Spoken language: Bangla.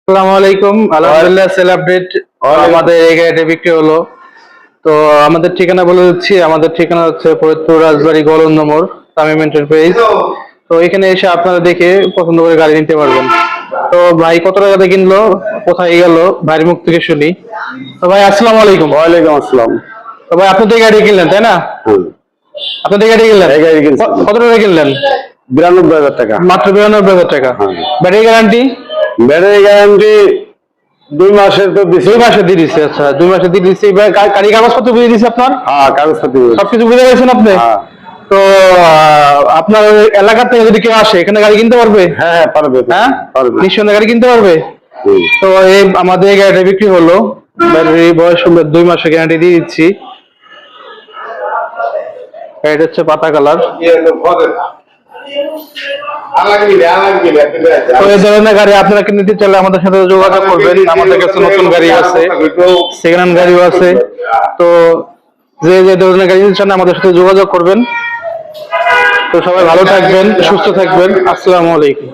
আসসালামু আলাইকুম। আলহামদুলিল্লাহ সেল আপডেট আমাদের এই গাড়িটা বিক্রি হলো। তো আমাদের ঠিকানা বলে দিচ্ছি, আমাদের ঠিকানা হচ্ছে ফরিদপুর রাজবাড়ী গোলন্দ মোড়, তামিম এন্টারপ্রাইজ। তো এখানে এসে আপনারা দেখে পছন্দ করে গাড়ি নিতে পারবেন। তো ভাই কত টাকাতে কিনলো, কোথায় গেল, ভাইয়ের মুখ থেকে শুনি। তো ভাই আসসালামু আলাইকুম। ওয়ালাইকুম আসসালাম। তো ভাই আপনি তো এই গাড়ি কিনলেন তাই না? আপনি তো এই গাড়ি কিনলেন, এই গাড়ি কিনছি। কত টাকা কিনলেন? 92,000 টাকা। মাত্র 92,000 টাকা। হ্যাঁ। Battery guarantee? ব্যাটারি গ্যারান্টি 2 মাসের তো দিছি। 2 মাসে দিয়ে দিচ্ছে। আচ্ছা 2 মাসে দিয়ে দিচ্ছে। গাড়ি কাগজপত্র বুঝে দিচ্ছে আপনার? হ্যাঁ, কাগজপত্র সবকিছু বুঝে গেছেন আপনি? হ্যাঁ তো আপনার এলাকা থেকে যদি কেউ আসে এখানে গাড়ি কিনতে পারবে? হ্যাঁ পারবে। হ্যাঁ পারবে। নিঃসন্দেহে গাড়ি কিনতে পারবে। হুম। তো এই আমাদের এই গাড়িটা বিক্রি হলো, ব্যাটারি বয়স 2 মাসের গ্যারান্টি দিয়ে দিচ্ছি। এটা হচ্ছে পাতা কালার। তো এই ধরনের গাড়ি আপনারা নিতে চাইলে আমাদের সাথে যোগাযোগ করবেন। আমাদের কাছে নতুন গাড়ি আছে, সেকেন্ড হ্যান্ড গাড়িও আছে। তো যে যে ধরনের গাড়ি নিতে চান আমাদের সাথে যোগাযোগ করবেন। তো সবাই ভালো থাকবেন, সুস্থ থাকবেন। আসসালামু আলাইকুম।